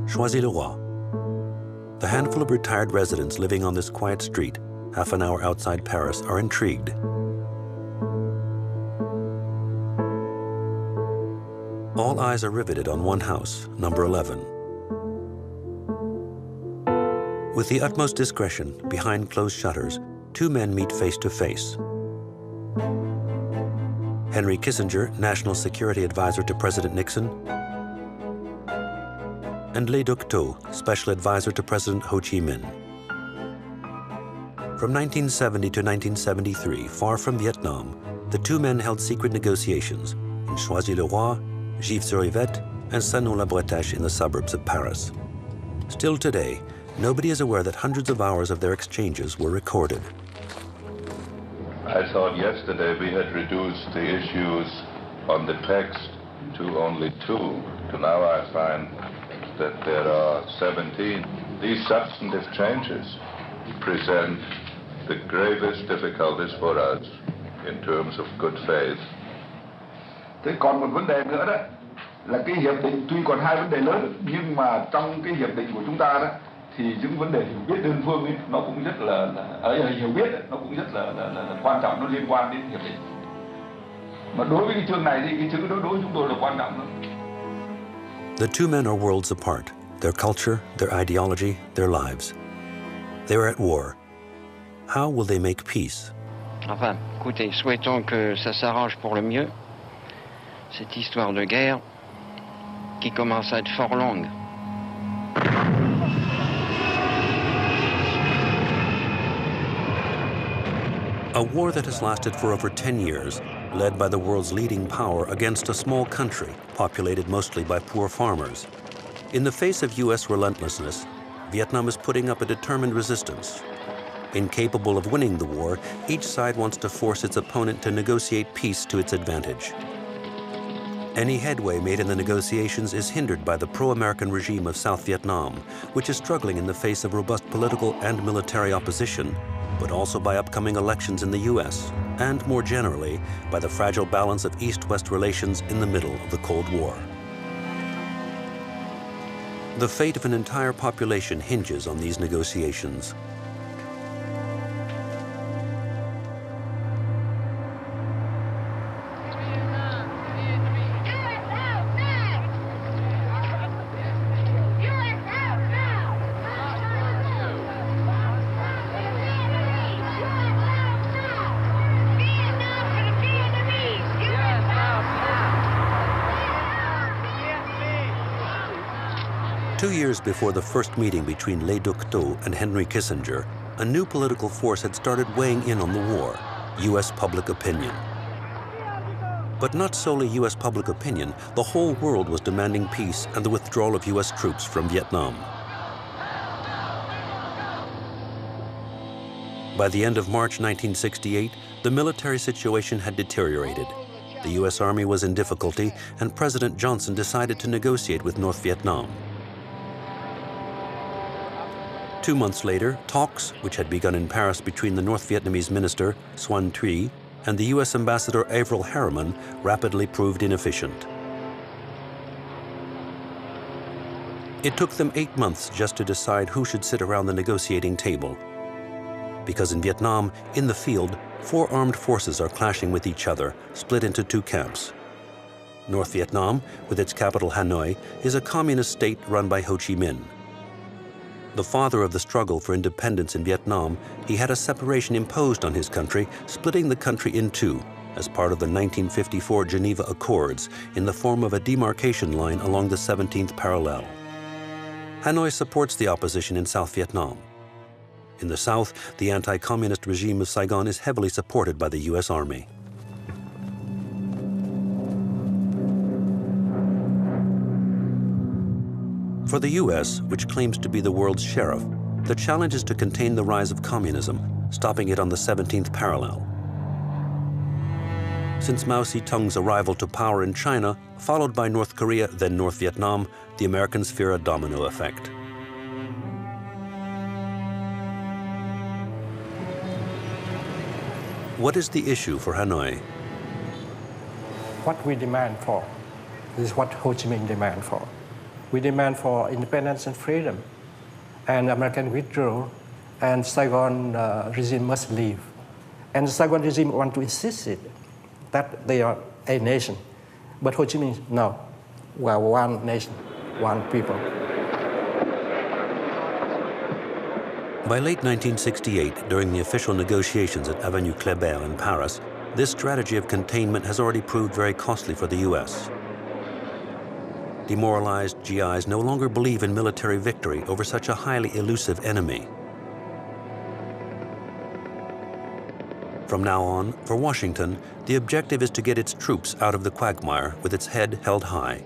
Choisy-le-Roi. The handful of retired residents living on this quiet street, half an hour outside Paris, are intrigued. All eyes are riveted on one house, number 11. With the utmost discretion, behind closed shutters, two men meet face to face. Henry Kissinger, National Security Advisor to President Nixon, and Lê Duc Tho, Special Advisor to President Ho Chi Minh. From 1970 to 1973, far from Vietnam, the two men held secret negotiations in Choisy-le-Roi, Givry-sur-Yvette, and Saint-Nom-la-Bretèche in the suburbs of Paris. Still today, nobody is aware that hundreds of hours of their exchanges were recorded. I thought yesterday we had reduced the issues on the text to only 2. To now I find that there are 17. These substantive changes present the gravest difficulties for us in terms of good faith. Thế còn một vấn đề nữa đó là cái hiệp định tuy còn hai vấn đề lớn nhưng mà trong cái hiệp định của chúng ta đó thì những vấn đề hiểu biết đơn phương ấy, nó cũng rất là hiểu biết nó cũng rất là quan trọng, nó liên quan đến hiệp định. Mà đối với cái chương này thì cái chương đó đối với chúng tôi là quan trọng lắm. The two men are worlds apart, their culture, their ideology, their lives. They are at war. How will they make peace? Enfin, écoutez, souhaitons que ça s'arrange pour le mieux. Cette histoire de guerre qui commence à être fort longue. A war that has lasted for over 10 years, led by the world's leading power against a small country populated mostly by poor farmers. In the face of U.S. relentlessness, Vietnam is putting up a determined resistance. Incapable of winning the war, each side wants to force its opponent to negotiate peace to its advantage. Any headway made in the negotiations is hindered by the pro-American regime of South Vietnam, which is struggling in the face of robust political and military opposition, but also by upcoming elections in the U.S., and more generally, by the fragile balance of East-West relations in the middle of the Cold War. The fate of an entire population hinges on these negotiations. Two years before the first meeting between Lê Duc Tho and Henry Kissinger, a new political force had started weighing in on the war, U.S. public opinion. But not solely U.S. public opinion, the whole world was demanding peace and the withdrawal of U.S. troops from Vietnam. By the end of March 1968, the military situation had deteriorated. The U.S. Army was in difficulty, and President Johnson decided to negotiate with North Vietnam. 2 months later, talks, which had begun in Paris between the North Vietnamese minister, Xuan Thuy, and the U.S. ambassador Averell Harriman, rapidly proved inefficient. It took them 8 months just to decide who should sit around the negotiating table. Because in Vietnam, in the field, 4 armed forces are clashing with each other, split into 2 camps. North Vietnam, with its capital Hanoi, is a communist state run by Ho Chi Minh. The father of the struggle for independence in Vietnam, he had a separation imposed on his country, splitting the country in 2 as part of the 1954 Geneva Accords in the form of a demarcation line along the 17th parallel. Hanoi supports the opposition in South Vietnam. In the south, the anti-communist regime of Saigon is heavily supported by the U.S. Army. For the U.S., which claims to be the world's sheriff, the challenge is to contain the rise of communism, stopping it on the 17th parallel. Since Mao Zedong's arrival to power in China, followed by North Korea, then North Vietnam, the Americans fear a domino effect. What is the issue for Hanoi? what we demand for. This is what Ho Chi Minh demand for. We demand for independence and freedom, and American withdrawal, and Saigon regime must leave. And the Saigon regime want to insist it, that they are a nation. But Ho Chi Minh, no, we are one nation, one people. By late 1968, during the official negotiations at Avenue Kléber in Paris, this strategy of containment has already proved very costly for the U.S. Demoralized GIs no longer believe in military victory over such a highly elusive enemy. From now on, for Washington, the objective is to get its troops out of the quagmire with its head held high.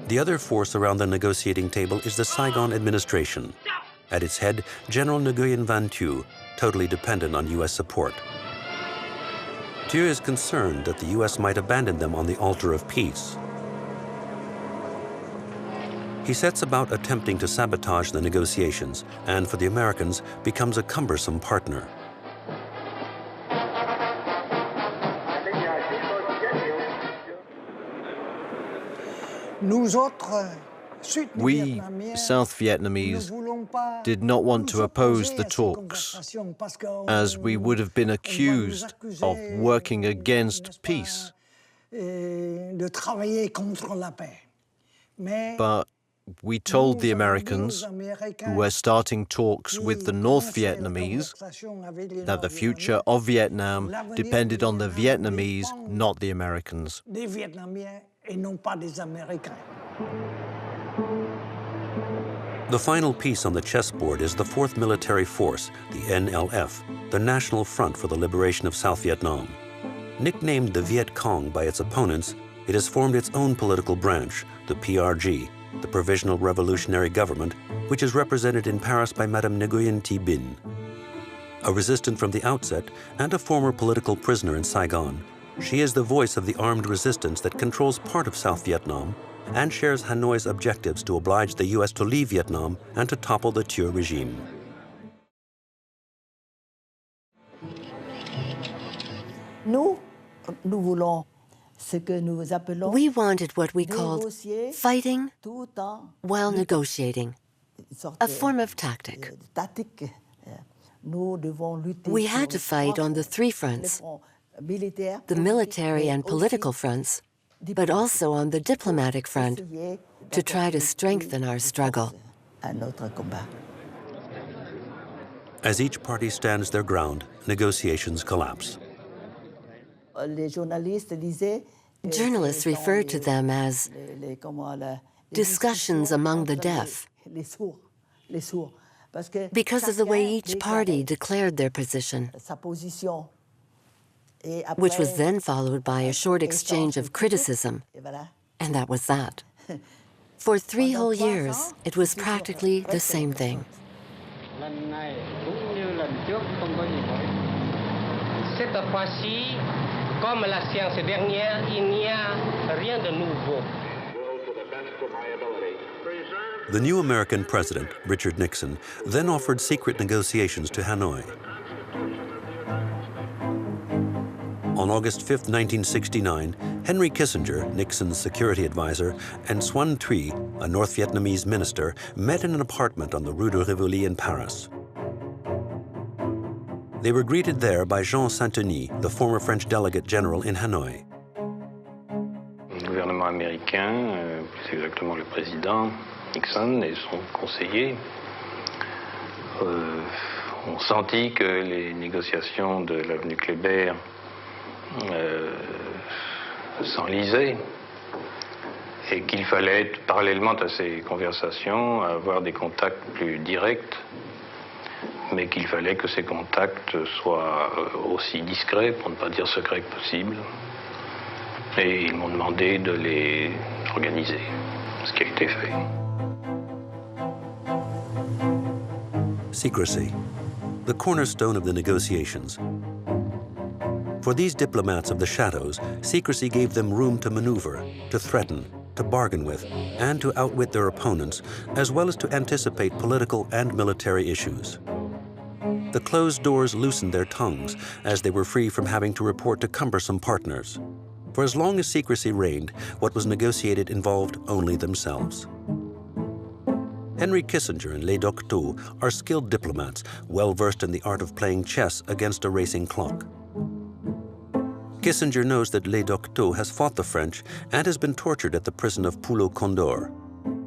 The other force around the negotiating table is the Saigon administration. At its head, General Nguyen Van Thieu, totally dependent on U.S. support. Thieu is concerned that the U.S. might abandon them on the altar of peace. He sets about attempting to sabotage the negotiations, and for the Americans, becomes a cumbersome partner. We, South Vietnamese, did not want to oppose the talks, as we would have been accused of working against peace. But we told the Americans, who were starting talks with the North Vietnamese, that the future of Vietnam depended on the Vietnamese, not the Americans. The final piece on the chessboard is the 4th Military Force, the NLF, the National Front for the Liberation of South Vietnam. Nicknamed the Viet Cong by its opponents, it has formed its own political branch, the PRG, the Provisional Revolutionary Government, which is represented in Paris by Madame Nguyen Thi Binh. A resistant from the outset and a former political prisoner in Saigon, she is the voice of the armed resistance that controls part of South Vietnam and shares Hanoi's objectives to oblige the U.S. to leave Vietnam and to topple the Thieu regime. We wanted what we called fighting while negotiating, a form of tactic. We had to fight on the 3 fronts, the military and political fronts, but also on the diplomatic front, to try to strengthen our struggle. As each party stands their ground, negotiations collapse. Journalists refer to them as discussions among the deaf, because of the way each party declared their position, which was then followed by a short exchange of criticism, and that was that. For 3 whole years, it was practically the same thing. The new American president, Richard Nixon, then offered secret negotiations to Hanoi. On August 5, 1969, Henry Kissinger, Nixon's security advisor, and Xuan Thuy, a North Vietnamese minister, met in an apartment on the Rue de Rivoli in Paris. They were greeted there by Jean Saint-Denis, the former French delegate general in Hanoi. Le gouvernement américain, plus exactement le président Nixon et son conseiller, ont senti que les négociations de l'avenue Kléber s'enlisaient et qu'il fallait, parallèlement à ces conversations, avoir des contacts plus directs, mais qu'il fallait que ces contacts soient aussi discrets, pour ne pas dire secrets que possible. Et ils m'ont demandé de les organiser, ce qui a été fait. Secrecy, the cornerstone of the negotiations. For these diplomats of the shadows, secrecy gave them room to maneuver, to threaten, to bargain with, and to outwit their opponents, as well as to anticipate political and military issues. The closed doors loosened their tongues as they were free from having to report to cumbersome partners. For as long as secrecy reigned, what was negotiated involved only themselves. Henry Kissinger and Lê Duc Tho are skilled diplomats, well-versed in the art of playing chess against a racing clock. Kissinger knows that Lê Duc Tho has fought the French and has been tortured at the prison of Pulo Condor,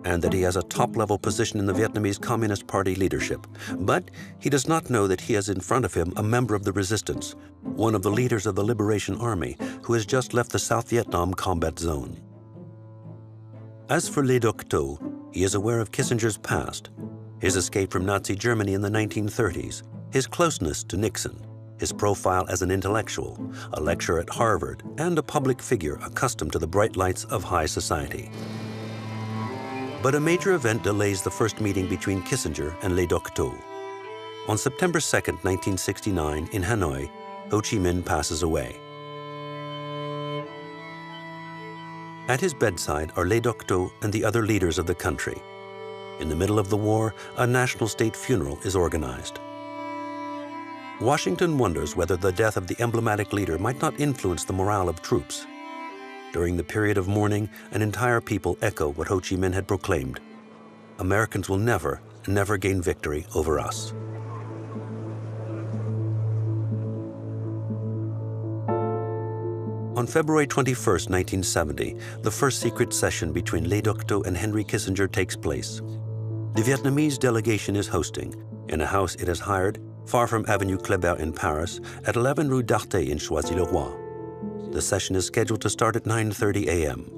and that he has a top-level position in the Vietnamese Communist Party leadership. But he does not know that he has in front of him a member of the resistance, one of the leaders of the Liberation Army, who has just left the South Vietnam combat zone. As for Lê Duc Tho, he is aware of Kissinger's past, his escape from Nazi Germany in the 1930s, his closeness to Nixon, his profile as an intellectual, a lecturer at Harvard, and a public figure accustomed to the bright lights of high society. But a major event delays the first meeting between Kissinger and Lê Duc Tho. On September 2, 1969, in Hanoi, Ho Chi Minh passes away. At his bedside are Lê Duc Tho and the other leaders of the country. In the middle of the war, a national state funeral is organized. Washington wonders whether the death of the emblematic leader might not influence the morale of troops. During the period of mourning, an entire people echo what Ho Chi Minh had proclaimed: Americans will never, never gain victory over us. On February 21, 1970, the first secret session between Lê Duc Tho and Henry Kissinger takes place. The Vietnamese delegation is hosting, in a house it has hired, far from Avenue Kléber in Paris, at 11 Rue d'Arte in Choisy-le-Roi. The session is scheduled to start at 9:30 a.m.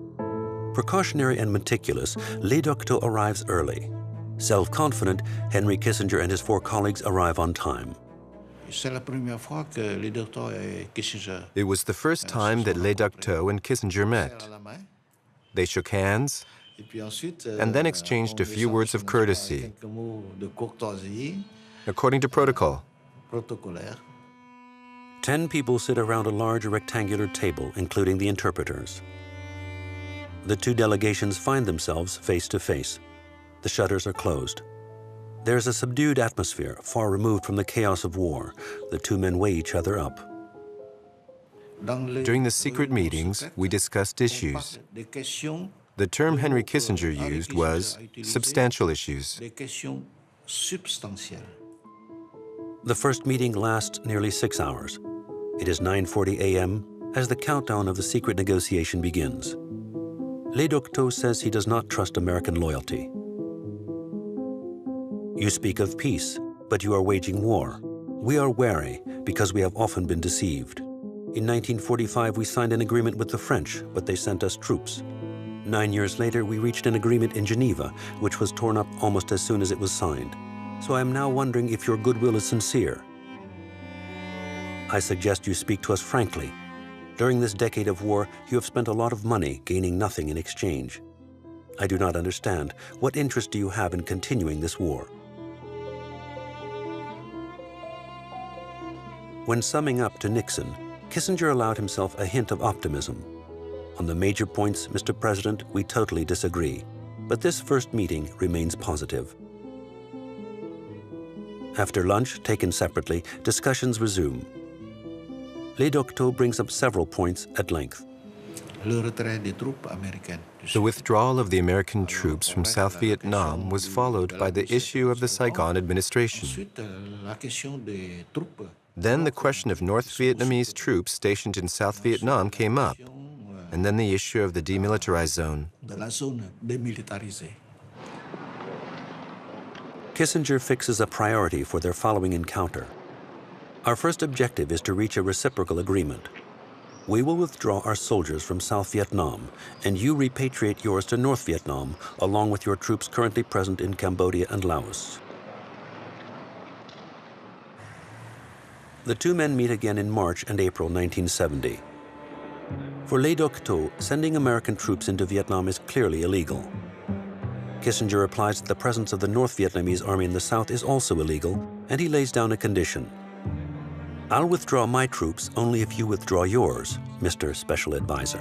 Precautionary and meticulous, Lê Duc Tho arrives early. Self-confident, Henry Kissinger and his 4 colleagues arrive on time. It was the first time that Lê Duc Tho and Kissinger met. They shook hands and then exchanged a few words of courtesy, according to protocol. 10 people sit around a large rectangular table, including the interpreters. The 2 delegations find themselves face to face. The shutters are closed. There's a subdued atmosphere, far removed from the chaos of war. The 2 men weigh each other up. During the secret meetings, we discussed issues. The term Henry Kissinger used was substantial issues. The first meeting lasts nearly 6 hours. It is 9:40 a.m. as the countdown of the secret negotiation begins. Lê Duc Tho says he does not trust American loyalty. You speak of peace, but you are waging war. We are wary because we have often been deceived. In 1945, we signed an agreement with the French, but they sent us troops. 9 years later, we reached an agreement in Geneva, which was torn up almost as soon as it was signed. So I am now wondering if your goodwill is sincere. I suggest you speak to us frankly. During this decade of war, you have spent a lot of money, gaining nothing in exchange. I do not understand. What interest do you have in continuing this war? When summing up to Nixon, Kissinger allowed himself a hint of optimism. On the major points, Mr. President, we totally disagree. But this first meeting remains positive. After lunch, taken separately, discussions resume. Lê Duc Tho brings up several points at length. The withdrawal of the American troops from South Vietnam was followed by the issue of the Saigon administration. Then the question of North Vietnamese troops stationed in South Vietnam came up, and then the issue of the demilitarized zone. Kissinger fixes a priority for their following encounter. Our first objective is to reach a reciprocal agreement. We will withdraw our soldiers from South Vietnam, and you repatriate yours to North Vietnam, along with your troops currently present in Cambodia and Laos. The 2 men meet again in March and April 1970. For Lê Duc Tho, sending American troops into Vietnam is clearly illegal. Kissinger replies that the presence of the North Vietnamese army in the South is also illegal, and he lays down a condition. I'll withdraw my troops only if you withdraw yours, Mr. Special Advisor.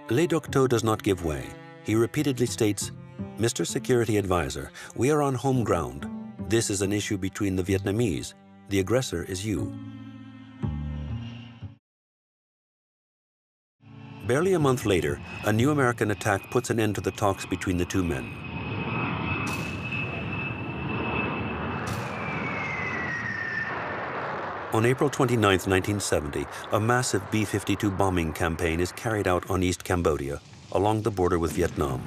Lê Duc Tho does not give way. He repeatedly states, Mr. Security Advisor, we are on home ground. This is an issue between the Vietnamese. The aggressor is you. Barely a month later, a new American attack puts an end to the talks between the two men. On April 29, 1970, a massive B-52 bombing campaign is carried out on East Cambodia, along the border with Vietnam.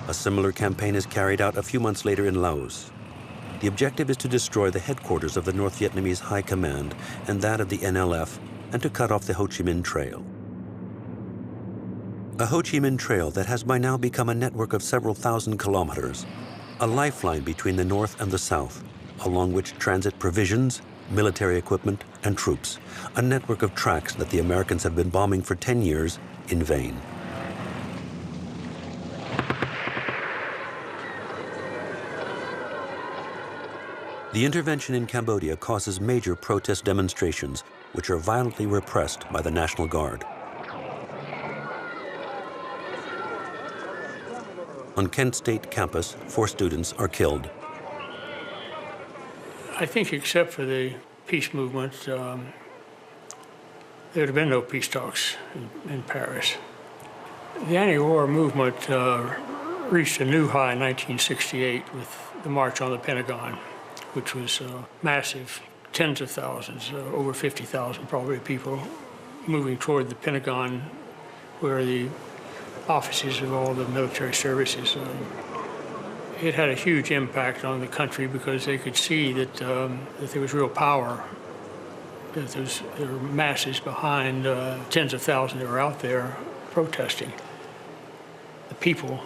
A similar campaign is carried out a few months later in Laos. The objective is to destroy the headquarters of the North Vietnamese High Command and that of the NLF, and to cut off the Ho Chi Minh Trail. A Ho Chi Minh Trail that has by now become a network of several thousand kilometers, a lifeline between the North and the South, along which transit provisions, military equipment, and troops, a network of tracks that the Americans have been bombing for 10 years in vain. The intervention in Cambodia causes major protest demonstrations, which are violently repressed by the National Guard. On Kent State campus, 4 students are killed. I think except for the peace movement, there would have been no peace talks in Paris. The anti-war movement reached a new high in 1968 with the March on the Pentagon, which was massive, tens of thousands, over 50,000 probably people moving toward the Pentagon, where the offices of all the military services. It had a huge impact on the country because they could see that there was real power, that there were masses behind tens of thousands that were out there protesting. The people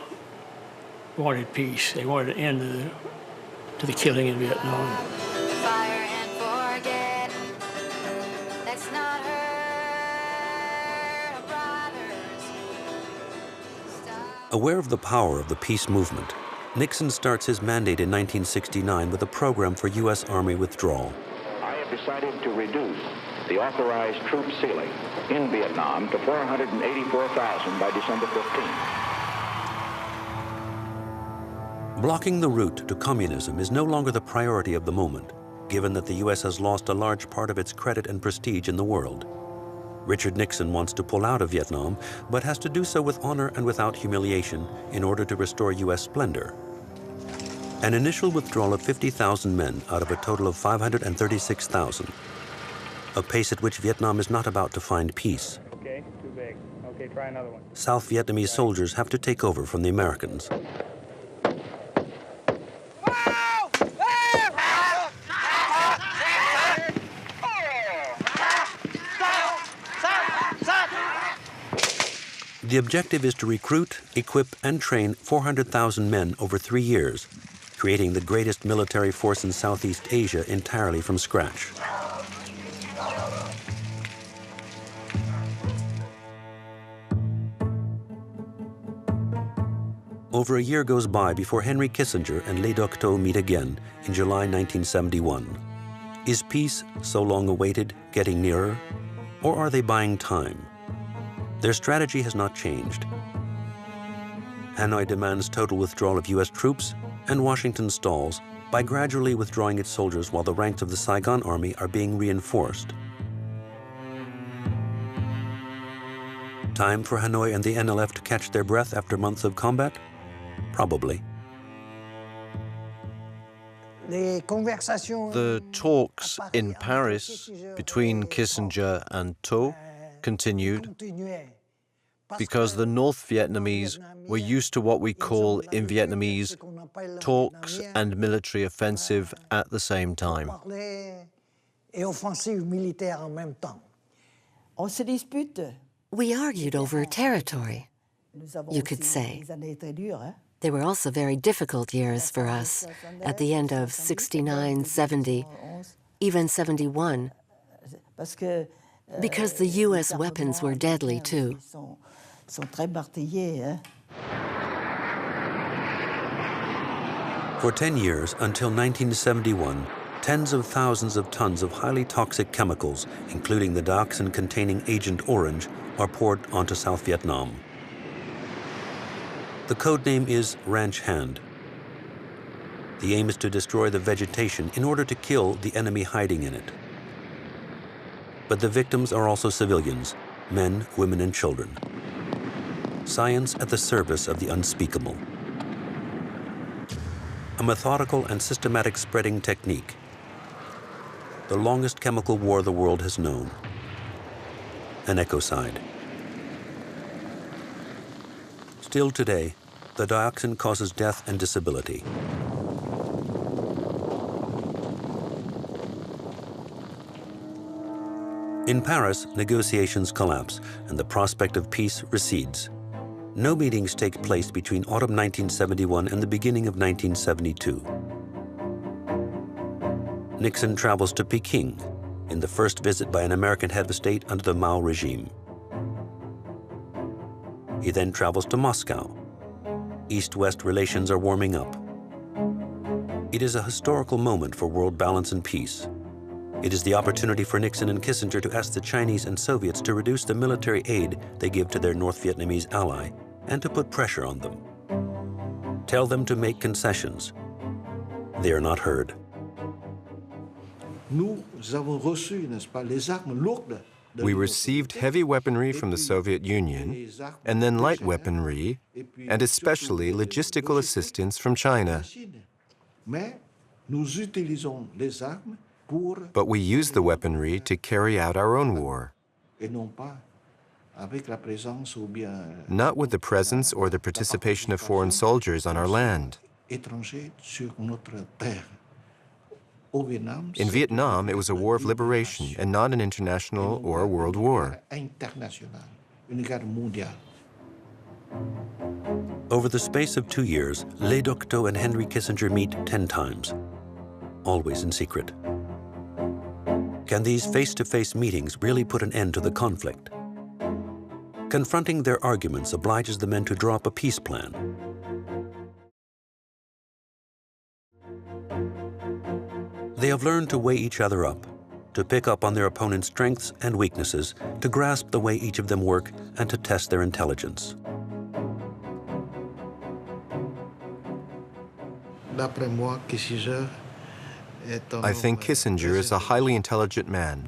wanted peace. They wanted an end to the killing in Vietnam. Fire and forget. Let's not hurt our brothers. Aware of the power of the peace movement, Nixon starts his mandate in 1969 with a program for U.S. Army withdrawal. I have decided to reduce the authorized troop ceiling in Vietnam to 484,000 by December 15th. Blocking the route to communism is no longer the priority of the moment, given that the U.S. has lost a large part of its credit and prestige in the world. Richard Nixon wants to pull out of Vietnam, but has to do so with honor and without humiliation in order to restore U.S. splendor. An initial withdrawal of 50,000 men out of a total of 536,000, a pace at which Vietnam is not about to find peace. Okay, too big. Okay, try another one. South Vietnamese soldiers have to take over from the Americans. The objective is to recruit, equip, and train 400,000 men over 3 years, creating the greatest military force in Southeast Asia entirely from scratch. Over a year goes by before Henry Kissinger and Lê Duc Tho meet again in July 1971. Is peace, so long awaited, getting nearer? Or are they buying time? Their strategy has not changed. Hanoi demands total withdrawal of U.S. troops, and Washington stalls by gradually withdrawing its soldiers while the ranks of the Saigon army are being reinforced. Time for Hanoi and the NLF to catch their breath after months of combat? Probably. The talks in Paris between Kissinger and Tho continued because the North Vietnamese were used to what we call in Vietnamese talks and military offensive at the same time. We argued over territory, you could say. They were also very difficult years for us at the end of 69, 70, even 71, because the U.S. weapons were deadly too. For 10 years, until 1971, tens of thousands of tons of highly toxic chemicals, including the dioxin-containing Agent Orange, are poured onto South Vietnam. The code name is Ranch Hand. The aim is to destroy the vegetation in order to kill the enemy hiding in it. But the victims are also civilians, men, women, and children. Science at the service of the unspeakable. A methodical and systematic spreading technique. The longest chemical war the world has known. An ecocide. Still today, the dioxin causes death and disability. In Paris, negotiations collapse and the prospect of peace recedes. No meetings take place between autumn 1971 and the beginning of 1972. Nixon travels to Peking in the first visit by an American head of state under the Mao regime. He then travels to Moscow. East-West relations are warming up. It is a historical moment for world balance and peace. It is the opportunity for Nixon and Kissinger to ask the Chinese and Soviets to reduce the military aid they give to their North Vietnamese ally and to put pressure on them. Tell them to make concessions. They are not heard. We received heavy weaponry from the Soviet Union, and then light weaponry, and especially logistical assistance from China. But we use the weaponry to carry out our own war, not with the presence or the participation of foreign soldiers on our land. In Vietnam, it was a war of liberation and not an international or a world war. Over the space of 2 years, Lê Duc Tho and Henry Kissinger meet 10 times, always in secret. Can these face-to-face meetings really put an end to the conflict? Confronting their arguments obliges the men to draw up a peace plan. They have learned to weigh each other up, to pick up on their opponent's strengths and weaknesses, to grasp the way each of them work, and to test their intelligence. I think Kissinger is a highly intelligent man.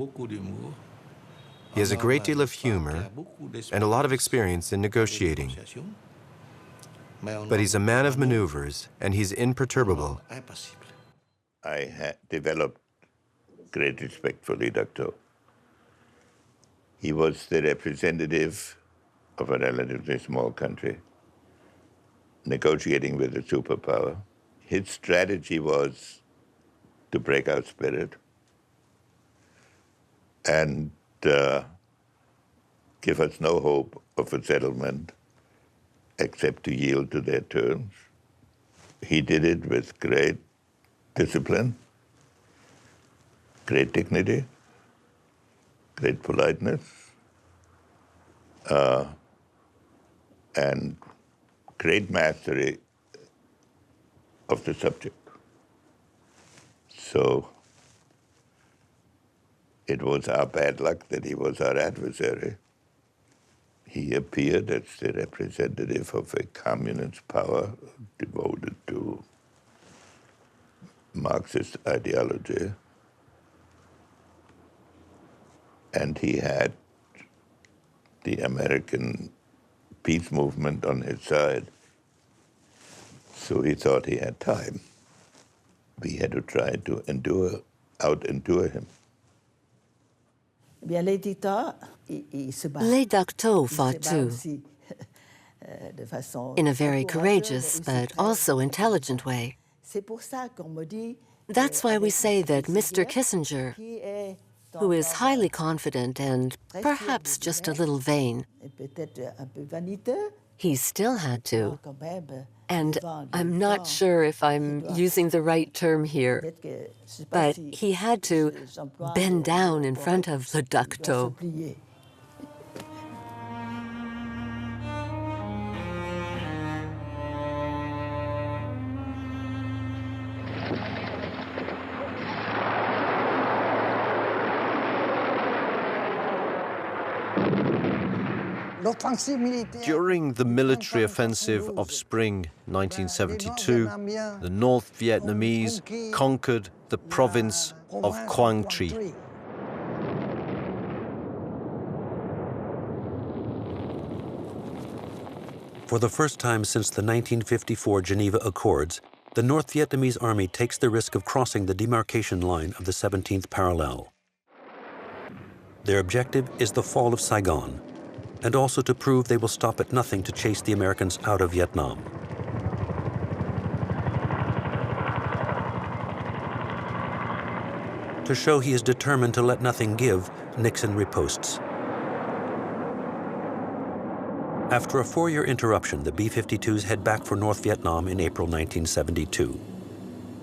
He has a great deal of humor and a lot of experience in negotiating. But he's a man of maneuvers, and he's imperturbable. I developed great respect for Lê Duc Tho. He was the representative of a relatively small country, negotiating with a superpower. His strategy was to break our spirit and give us no hope of a settlement except to yield to their terms. He did it with great discipline, great dignity, great politeness, and great mastery of the subject. So it was our bad luck that he was our adversary. He appeared as the representative of a communist power devoted to Marxist ideology. And he had the American peace movement on his side. So he thought he had time. We had to try to out-endure him. Lê Duc Tho fought too, in a very courageous but also intelligent way. That's why we say that Mr. Kissinger, who is highly confident and perhaps just a little vain, he still had to. And I'm not sure if I'm using the right term here, but he had to bend down in front of Lê Duc Tho. During the military offensive of spring 1972, the North Vietnamese conquered the province of Quang Tri. For the first time since the 1954 Geneva Accords, the North Vietnamese army takes the risk of crossing the demarcation line of the 17th parallel. Their objective is the fall of Saigon, and also to prove they will stop at nothing to chase the Americans out of Vietnam. To show he is determined to let nothing give, Nixon riposts. After a 4-year interruption, the B-52s head back for North Vietnam in April 1972.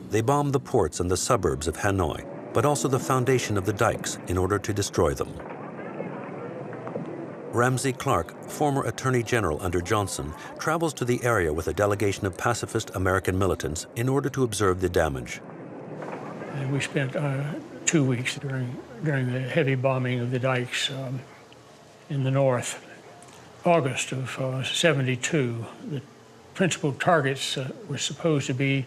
They bomb the ports and the suburbs of Hanoi, but also the foundation of the dikes in order to destroy them. Ramsey Clark, former Attorney General under Johnson, travels to the area with a delegation of pacifist American militants in order to observe the damage. And we spent 2 weeks during the heavy bombing of the dikes in the north. August of '72, the principal targets were supposed to be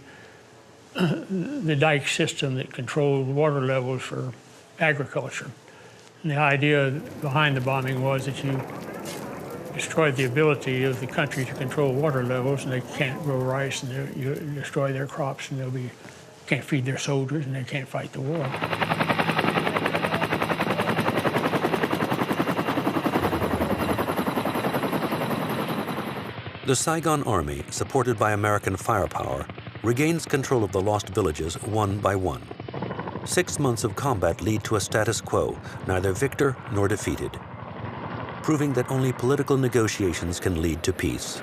the dike system that controlled water levels for agriculture. And the idea behind the bombing was that you destroyed the ability of the country to control water levels, and they can't grow rice, and you destroy their crops, and can't feed their soldiers, and they can't fight the war. The Saigon army, supported by American firepower, regains control of the lost villages one by one. 6 months of combat lead to a status quo, neither victor nor defeated, proving that only political negotiations can lead to peace.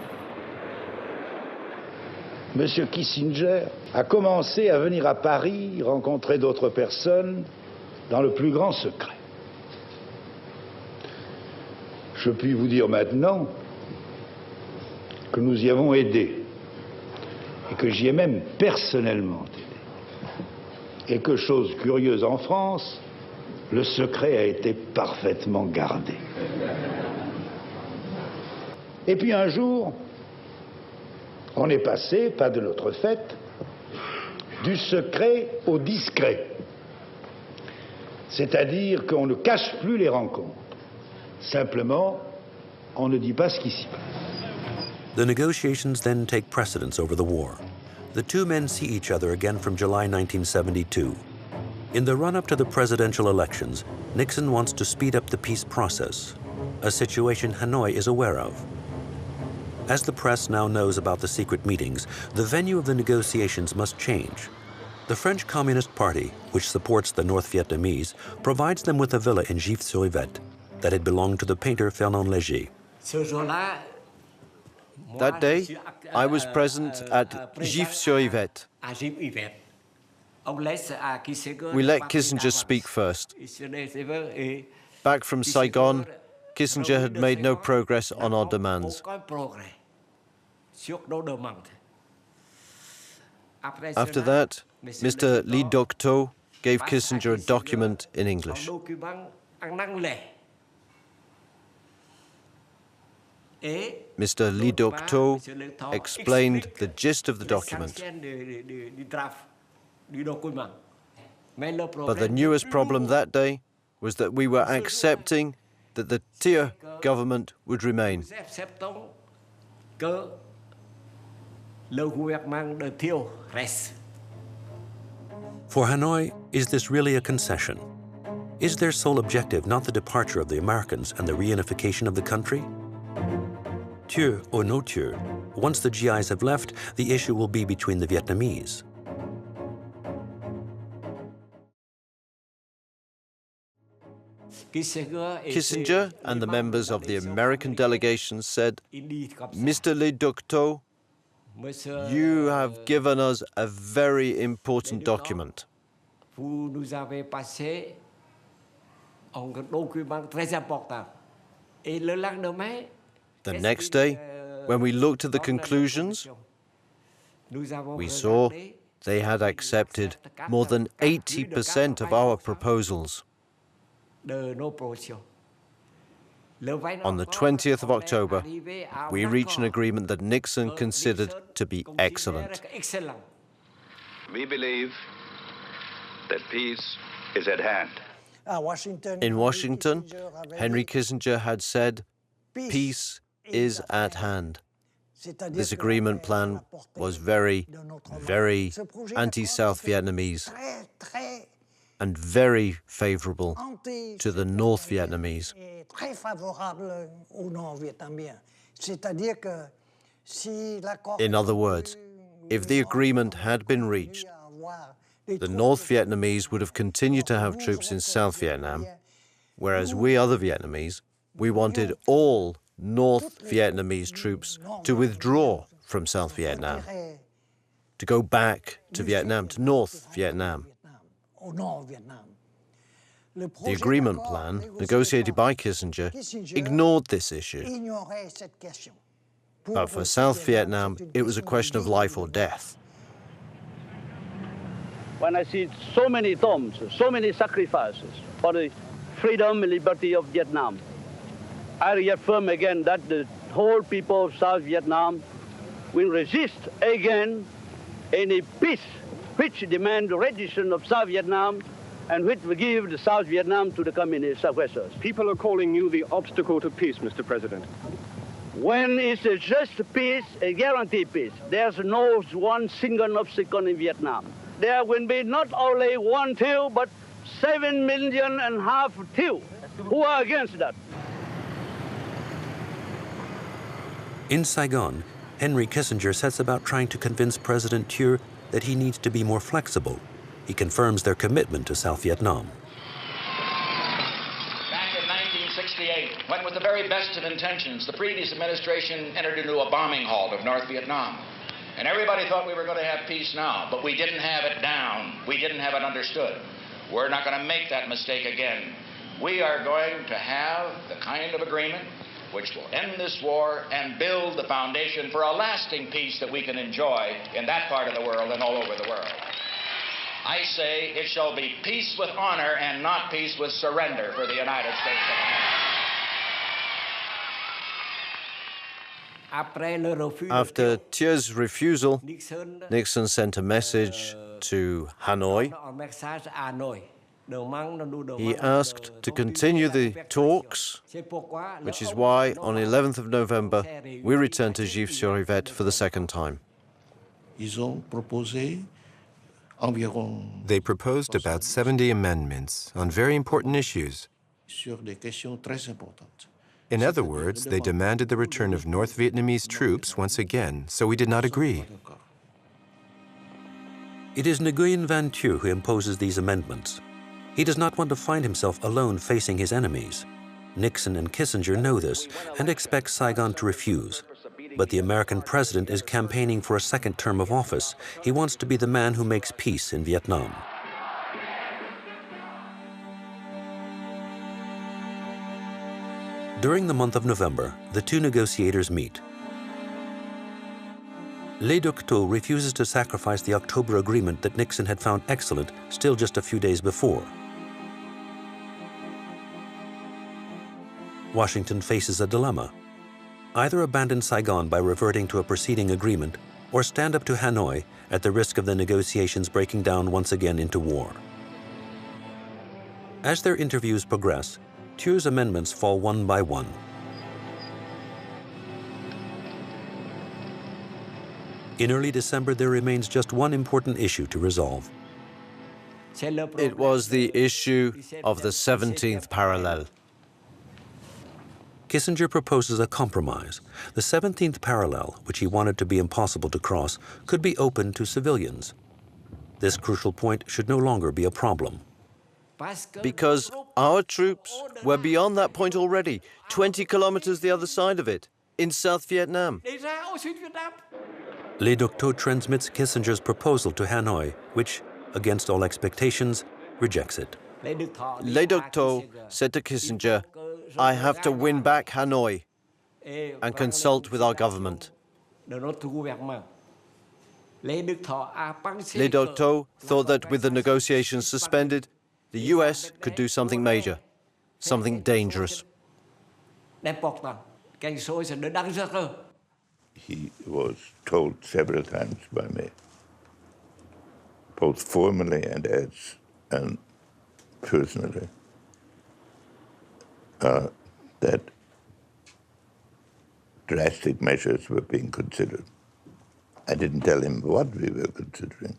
Monsieur Kissinger a commencé à venir à Paris rencontrer d'autres personnes dans le plus grand secret. Je puis vous dire maintenant que nous y avons aidé et que j'y ai même personnellement aidé. Et que, chose curieuse en France, le secret a été parfaitement gardé. Et puis un jour, on est passé, pas de notre fait, du secret au discret. C'est-à-dire qu'on ne cache plus les rencontres. Simplement, on ne dit pas ce qui s'y passe. The negotiations then take precedence over the war. The two men see each other again from July 1972. In the run-up to the presidential elections, Nixon wants to speed up the peace process, a situation Hanoi is aware of. As the press now knows about the secret meetings, the venue of the negotiations must change. The French Communist Party, which supports the North Vietnamese, provides them with a villa in Gif-sur-Yvette that had belonged to the painter Fernand Léger. That day, I was present at Gif-sur-Yvette. We let Kissinger speak first. Back from Saigon, Kissinger had made no progress on our demands. After that, Mr. Lê Duc Tho gave Kissinger a document in English. Mr. Lê Duc Tho explained the gist of the document. But the newest problem that day was that we were accepting that the Thieu government would remain. For Hanoi, is this really a concession? Is their sole objective not the departure of the Americans and the reunification of the country? Thieu or no Thieu, once the GIs have left, the issue will be between the Vietnamese. Kissinger and the members of the American delegation said, "Mr. Lê Duc Tho, you have given us a very important document. The next day, when we looked at the conclusions, we saw they had accepted more than 80% of our proposals. On the 20th of October, we reached an agreement that Nixon considered to be excellent. We believe that peace is at hand. In Washington, Henry Kissinger had said, "Peace is at hand." This agreement plan was very, very anti-South Vietnamese and very favorable to the North Vietnamese. In other words, if the agreement had been reached, the North Vietnamese would have continued to have troops in South Vietnam, whereas we other Vietnamese, we wanted all North Vietnamese troops to withdraw from South Vietnam, to go back to Vietnam, to North Vietnam. The agreement plan, negotiated by Kissinger, ignored this issue. But for South Vietnam, it was a question of life or death. When I see so many tombs, so many sacrifices for the freedom and liberty of Vietnam, I reaffirm again that the whole people of South Vietnam will resist again any peace which demands the rendition of South Vietnam and which will give the South Vietnam to the communist aggressors. People are calling you the obstacle to peace, Mr. President. When it's a just peace, a guaranteed peace, there's no one single obstacle in Vietnam. There will be not only 1 Thieu, but 7.5 million Thieu who are against that. In Saigon, Henry Kissinger sets about trying to convince President Thieu that he needs to be more flexible. He confirms their commitment to South Vietnam. Back in 1968, when with the very best of intentions, the previous administration entered into a bombing halt of North Vietnam. And everybody thought we were going to have peace now, but we didn't have it down. We didn't have it understood. We're not going to make that mistake again. We are going to have the kind of agreement which will end this war and build the foundation for a lasting peace that we can enjoy in that part of the world and all over the world. I say it shall be peace with honor and not peace with surrender for the United States of America. After Thieu's refusal, Nixon sent a message to Hanoi. He asked to continue the talks, which is why on 11th of November we returned to Gif-sur-Yvette for the second time. They proposed about 70 amendments on very important issues. In other words, they demanded the return of North Vietnamese troops once again, so we did not agree. It is Nguyen Van Thieu who imposes these amendments. He does not want to find himself alone facing his enemies. Nixon and Kissinger know this and expect Saigon to refuse. But the American president is campaigning for a second term of office. He wants to be the man who makes peace in Vietnam. During the month of November, the two negotiators meet. Lê Duc Tho refuses to sacrifice the October agreement that Nixon had found excellent still just a few days before. Washington faces a dilemma. Either abandon Saigon by reverting to a preceding agreement or stand up to Hanoi at the risk of the negotiations breaking down once again into war. As their interviews progress, Thieu's amendments fall one by one. In early December, there remains just one important issue to resolve. It was the issue of the 17th parallel. Kissinger proposes a compromise. The 17th parallel, which he wanted to be impossible to cross, could be opened to civilians. This crucial point should no longer be a problem. Because our troops were beyond that point already, 20 kilometers the other side of it, in South Vietnam. Lê Duc Tho transmits Kissinger's proposal to Hanoi, which, against all expectations, rejects it. Lê Duc Tho said to Kissinger, "I have to win back Hanoi and consult with our government." Lê Duc Tho thought that with the negotiations suspended, the US could do something major, something dangerous. Đem bọc tặng. Cái số sẽ đỡ đăng rất rồi. He was told several times by me, both formally and personally, that drastic measures were being considered. I didn't tell him what we were considering.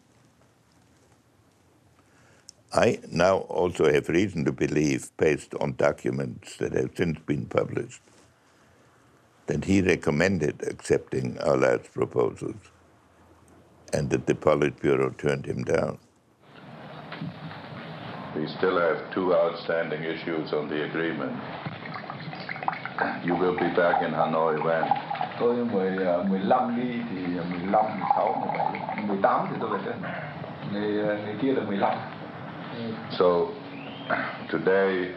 I now also have reason to believe, based on documents that have since been published, that he recommended accepting our last proposals and that the Politburo turned him down. We still have 2 outstanding issues on the agreement. You will be back in Hanoi when? Tôi 15 đi thì 15, 16, 17, 18 thì tôi về đây. Người kia là 15. So today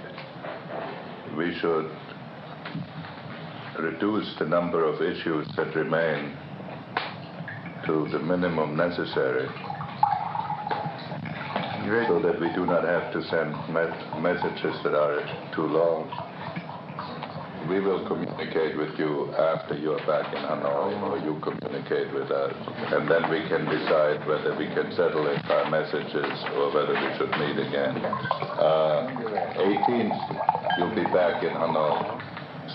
we should reduce the number of issues that remain to the minimum necessary so that we do not have to send messages that are too long. We will communicate with you after you are back in Hanoi, or you communicate with us, and then we can decide whether we can settle it by messages or whether we should meet again. 18th, you'll be back in Hanoi,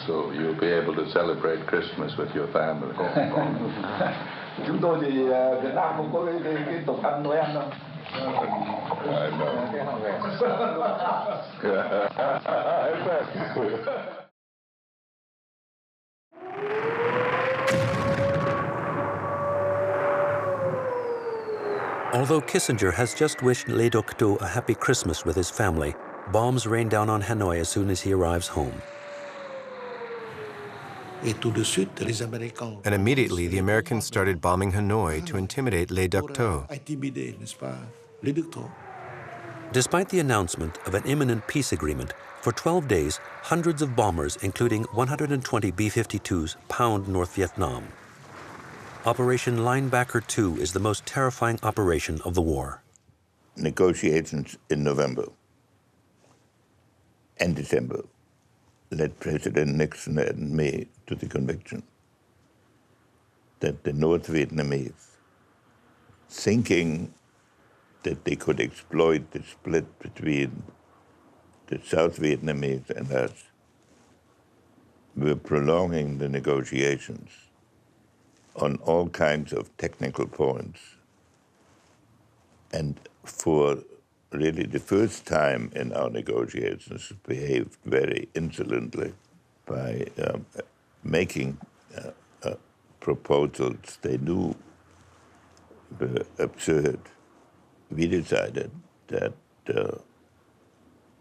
so you'll be able to celebrate Christmas with your family. Chúng tôi thì Việt Nam không có cái tục ăn Noel đâu. I know. Although Kissinger has just wished Lê Duc Tho a happy Christmas with his family, bombs rain down on Hanoi as soon as he arrives home. And immediately the Americans started bombing Hanoi to intimidate Lê Duc Tho. Despite the announcement of an imminent peace agreement, for 12 days, hundreds of bombers, including 120 B-52s, pound North Vietnam. Operation Linebacker 2 is the most terrifying operation of the war. Negotiations in November and December led President Nixon and me to the conviction that the North Vietnamese, thinking that they could exploit the split between the South Vietnamese and us, were prolonging the negotiations on all kinds of technical points. And for really the first time in our negotiations, behaved very insolently by making proposals they knew were absurd. We decided that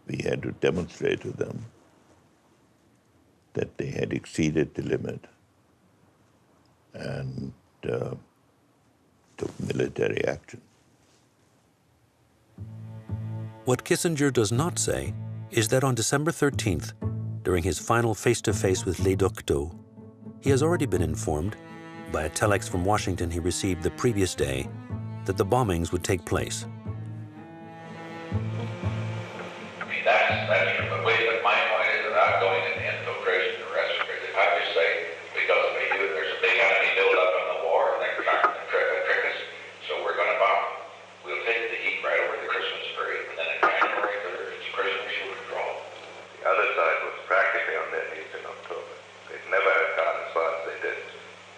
we had to demonstrate to them that they had exceeded the limit and took military action. What Kissinger does not say is that on December 13th, during his final face-to-face with Lê Duc Tho, he has already been informed, by a telex from Washington he received the previous day, that the bombings would take place. I mean, that's true. But my point is that I'm going into infiltration and rescue. If I just say, because there's a big enemy build up on the war, and they're trying to trick us, so we're going to bomb. We'll take the heat right over the Christmas period, and then in January, it's Christmas, you withdraw. The other side was practically on their knees in October. They'd never have gone as far as they did.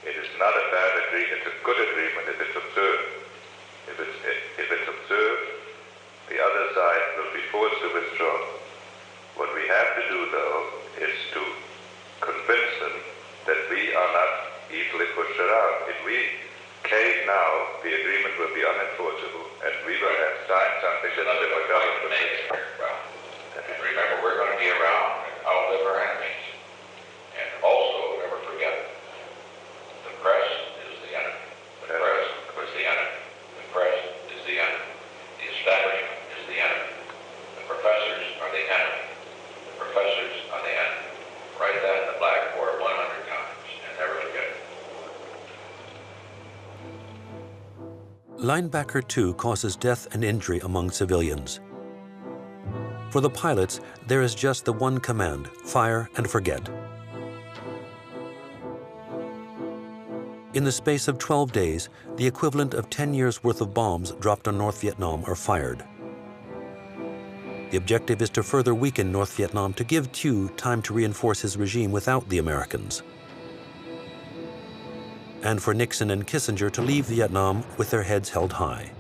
It is not a bad agreement. It's a good agreement if it's observed. If it's observed, the other side will be forced to withdraw. What we have to do, though, is to convince them that we are not easily pushed around. If we cave now, the agreement will be unenforceable, and we will have signed something that the government will make. And remember, we're going to be around and outlive our enemies. And also, never forget, the press is the enemy. The press is the enemy. The press is the enemy. The establishment is the enemy. The professors are the enemy. The professors are the enemy. Write that in the blackboard 100 times and never forget it. Linebacker 2 causes death and injury among civilians. For the pilots, there is just the one command: fire and forget. In the space of 12 days, the equivalent of 10 years' worth of bombs dropped on North Vietnam are fired. The objective is to further weaken North Vietnam to give Thieu time to reinforce his regime without the Americans, and for Nixon and Kissinger to leave Vietnam with their heads held high.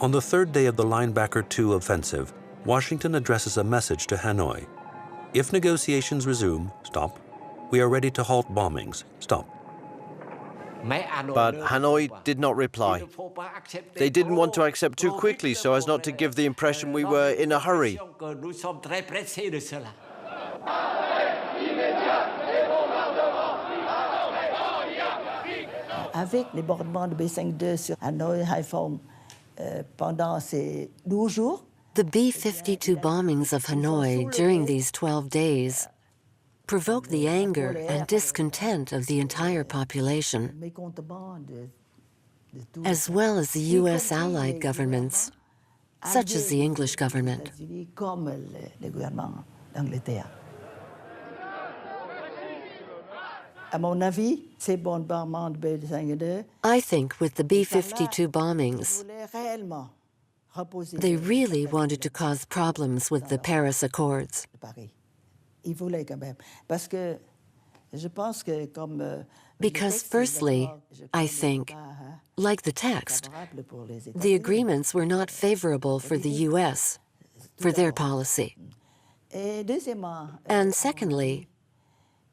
On the third day of the Linebacker II offensive, Washington addresses a message to Hanoi. If negotiations resume, stop. We are ready to halt bombings, stop. But Hanoi did not reply. They didn't want to accept too quickly so as not to give the impression we were in a hurry. Avec les bombardements de B-52 sur Hanoi, Haiphong, pendant ces 12 jours, the B-52 bombings of Hanoi during these 12 days provoked the anger and discontent of the entire population, as well as the U.S. allied governments, such as the English government. I think with the B-52 bombings, they really wanted to cause problems with the Paris Accords. Because firstly, I think, like the text, the agreements were not favorable for the U.S., for their policy. And secondly,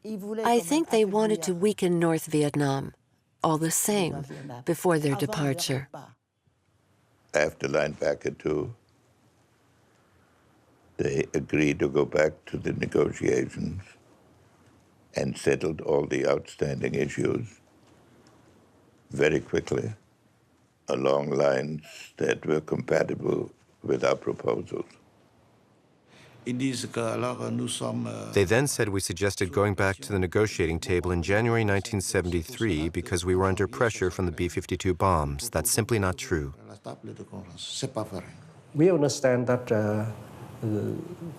I think they wanted to weaken North Vietnam, all the same, before their departure. After Linebacker II, they agreed to go back to the negotiations and settled all the outstanding issues very quickly along lines that were compatible with our proposals. They then said we suggested going back to the negotiating table in January 1973 because we were under pressure from the B-52 bombs. That's simply not true. We understand that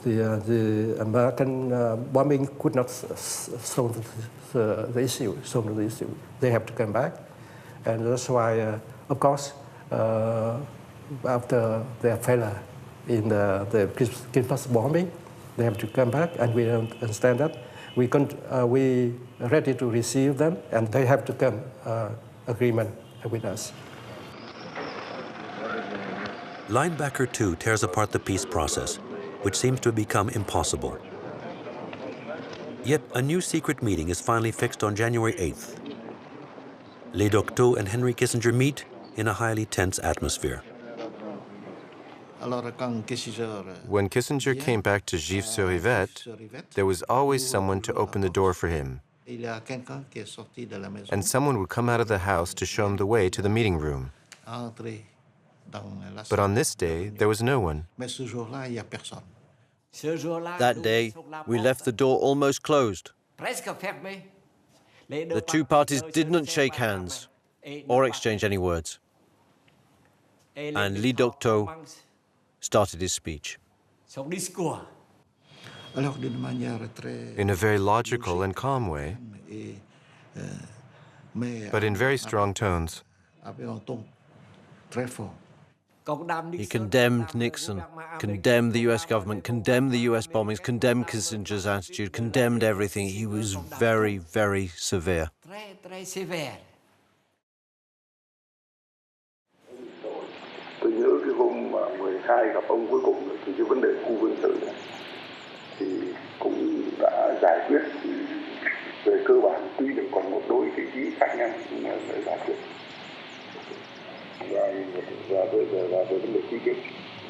the American bombing could not solve the issue. They have to come back, and that's why, of course, after their failure in the Christmas bombing, they have to come back, and we understand that. We ready to receive them, and they have to come agreement with us. Linebacker II tears apart the peace process, which seems to have become impossible. Yet a new secret meeting is finally fixed on January 8th. Lê Duc Tho and Henry Kissinger meet in a highly tense atmosphere. When Kissinger came back to Gif-sur-Yvette, there was always someone to open the door for him. And someone would come out of the house to show him the way to the meeting room. But on this day, there was no one. That day, we left the door almost closed. The two parties didn't shake hands or exchange any words. And Lê Duc Tho started his speech. In a very logical and calm way, but in very strong tones. He condemned Nixon, condemned the U.S. government, condemned the U.S. bombings, condemned Kissinger's attitude, condemned everything. He was very, very severe. Tôi nhớ cái hôm 12 gặp ông cuối cùng thì cái vấn đề khu quân sự thì cũng đã giải quyết về cơ bản, tuy được còn một đôi cái ý khác nhau nhưng mà đã giải quyết. Và về vấn đề ký kết.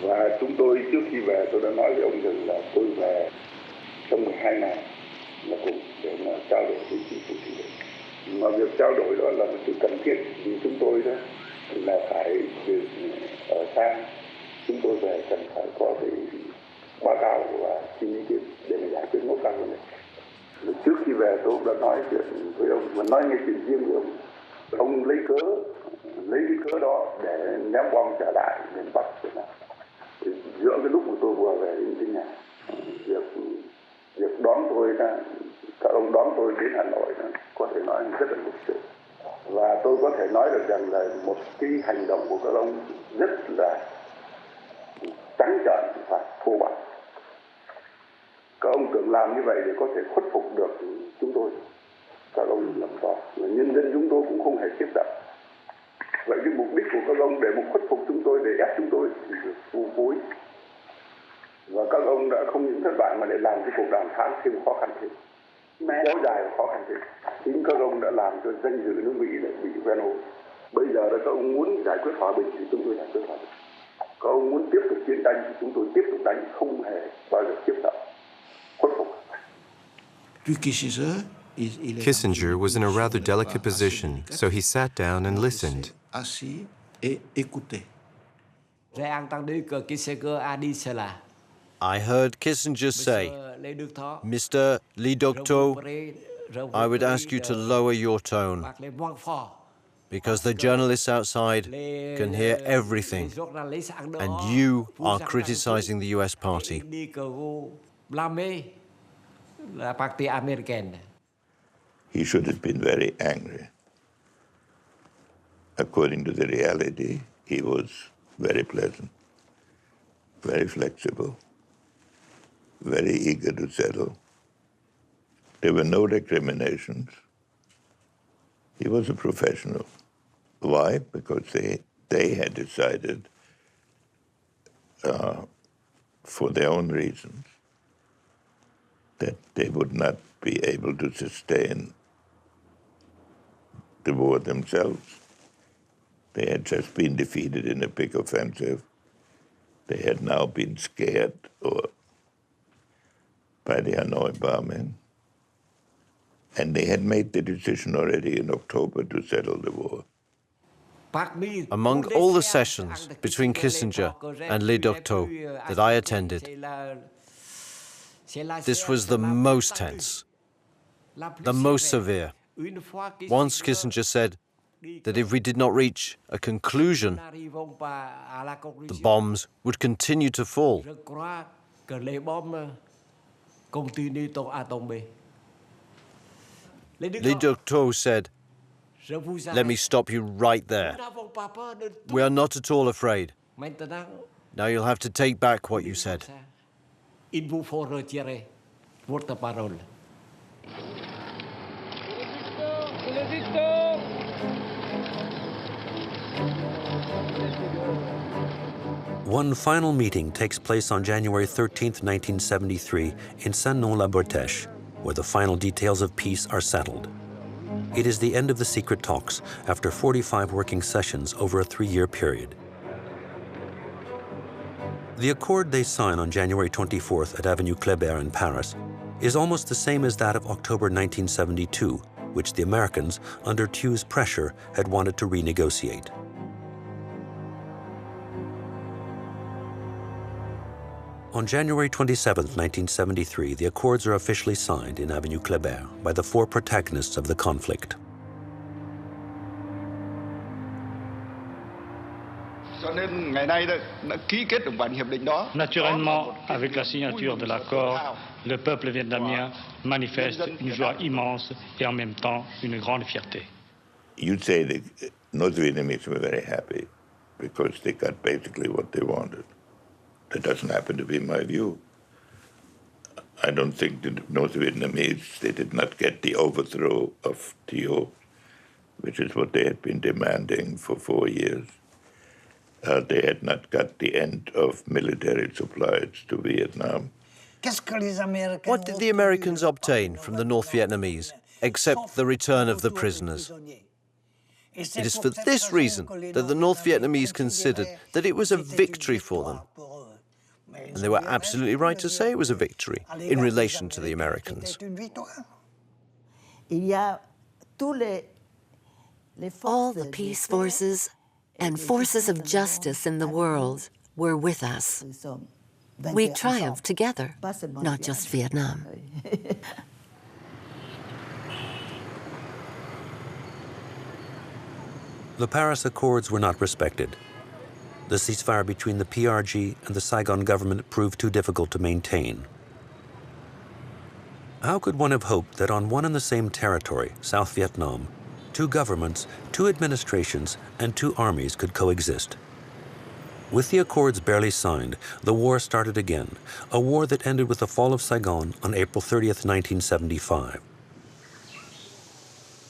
Và chúng tôi trước khi về tôi đã nói với ông rằng là tôi về trong 12 ngày là cùng để mà trao đổi với chính phủ Thụy Điển. Mà việc trao đổi đó là một sự cần thiết vì chúng tôi đó là phải ở xa, chúng tôi về cần phải có cái báo cáo và xin ý kiến để mà giải quyết nốt các vấn đề. Trước khi về tôi đã nói chuyện với ông và nói ngay chuyện riêng với ông lấy cái cớ đó để ném bom trả lại miền Bắc Việt Nam. Giữa cái lúc mà tôi vừa về đến nhà, việc đón tôi ra Các ông đón tôi đến Hà Nội có thể nói rất là lịch sự. Và tôi có thể nói được rằng là một cái hành động của các ông rất là trắng trợn và thô bạo. Các ông tưởng làm như vậy để có thể khuất phục được chúng tôi. Các ông làm rõ. Nhân dân chúng tôi cũng không hề tiếp nhận. Vậy cái mục đích của các ông để một khuất phục chúng tôi, để ép chúng tôi thì vô cối. Và các ông đã không những thất bại mà để làm cái cuộc đàm phán thêm khó khăn thêm. Kéo dài và khó khăn thêm. Chính các ông đã làm cho danh dự nước Mỹ lại bị ven ô. Bây giờ là các ông muốn giải quyết hòa bình thì chúng tôi giải quyết hòa bình. Các ông muốn tiếp tục chiến tranh thì chúng tôi tiếp tục đánh, không hề bao giờ tiếp nhận khuất phục. Kissinger was in a rather delicate position, so he sat down and listened. I heard Kissinger say, Mr. Lê Duc Tho, I would ask you to lower your tone, because the journalists outside can hear everything, and you are criticizing the US party. He should have been very angry. According to the reality, he was very pleasant, very flexible, very eager to settle. There were no recriminations. He was a professional. Why? Because they had decided, for their own reasons, that they would not be able to sustain the war themselves. They had just been defeated in a big offensive. They had now been scared by the Hanoi bombing. And they had made the decision already in October to settle the war. Among all the sessions between Kissinger and Lê Duc Tho that I attended, this was the most tense, the most severe. Once Kissinger said that if we did not reach a conclusion, the bombs would continue to fall. Lê Duc Tho said, "Let me stop you right there. We are not at all afraid. Now you'll have to take back what you said." One final meeting takes place on January 13, 1973, in Saint-Nom-la-Bretèche, where the final details of peace are settled. It is the end of the secret talks after 45 working sessions over a 3-year period. The accord they sign on January 24th at Avenue Kléber in Paris is almost the same as that of October 1972, which the Americans, under Thieu's pressure, had wanted to renegotiate. On January 27, 1973, the accords are officially signed in Avenue Kléber by the 4 protagonists of the conflict. Naturellement, avec la signature de l'accord, le peuple vietnamien manifeste une joie immense et en même temps une grande fierté. You'd say the North Vietnamese were very happy because they got basically what they wanted. That doesn't happen to be my view. I don't think the North Vietnamese, they did not get the overthrow of Thieu, which is what they had been demanding for 4 years. They had not got the end of military supplies to Vietnam. What did the Americans obtain from the North Vietnamese, except the return of the prisoners? It is for this reason that the North Vietnamese considered that it was a victory for them. And they were absolutely right to say it was a victory in relation to the Americans. All the peace forces and forces of justice in the world were with us. We triumphed together, not just Vietnam. The Paris Accords were not respected. The ceasefire between the PRG and the Saigon government proved too difficult to maintain. How could one have hoped that on one and the same territory, South Vietnam, two governments, two administrations, and two armies could coexist? With the accords barely signed, the war started again, a war that ended with the fall of Saigon on April 30th, 1975.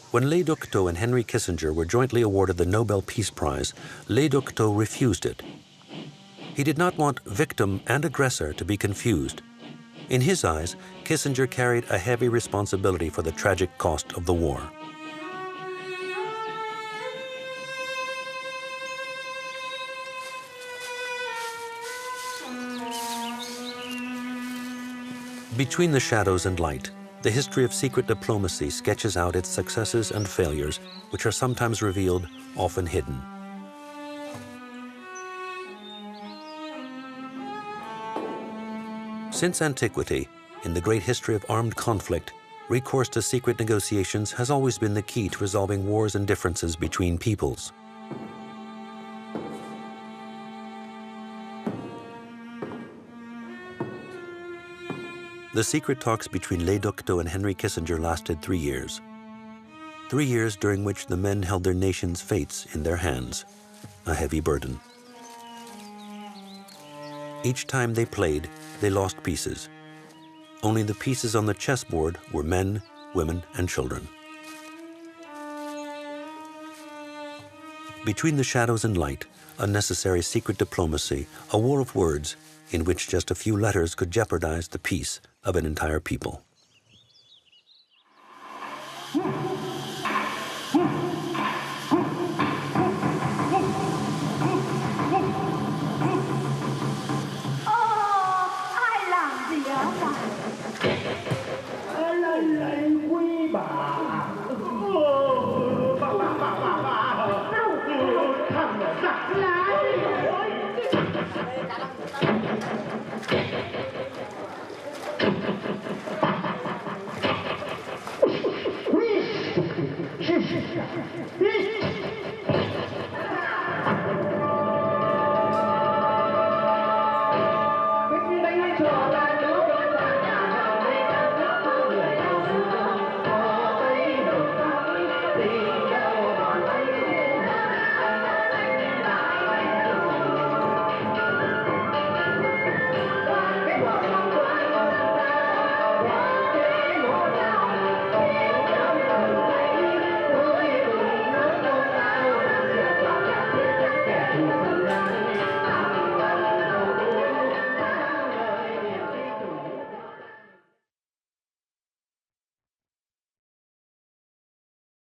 When Lê Duc Tho and Henry Kissinger were jointly awarded the Nobel Peace Prize, Lê Duc Tho refused it. He did not want victim and aggressor to be confused. In his eyes, Kissinger carried a heavy responsibility for the tragic cost of the war. Between the Shadows and Light, the history of secret diplomacy sketches out its successes and failures, which are sometimes revealed, often hidden. Since antiquity, in the great history of armed conflict, recourse to secret negotiations has always been the key to resolving wars and differences between peoples. The secret talks between Lê Duc Tho and Henry Kissinger lasted 3 years. 3 years during which the men held their nation's fates in their hands, a heavy burden. Each time they played, they lost pieces. Only the pieces on the chessboard were men, women, and children. Between the Shadows and Light, a necessary secret diplomacy, a war of words, in which just a few letters could jeopardize the peace of an entire people.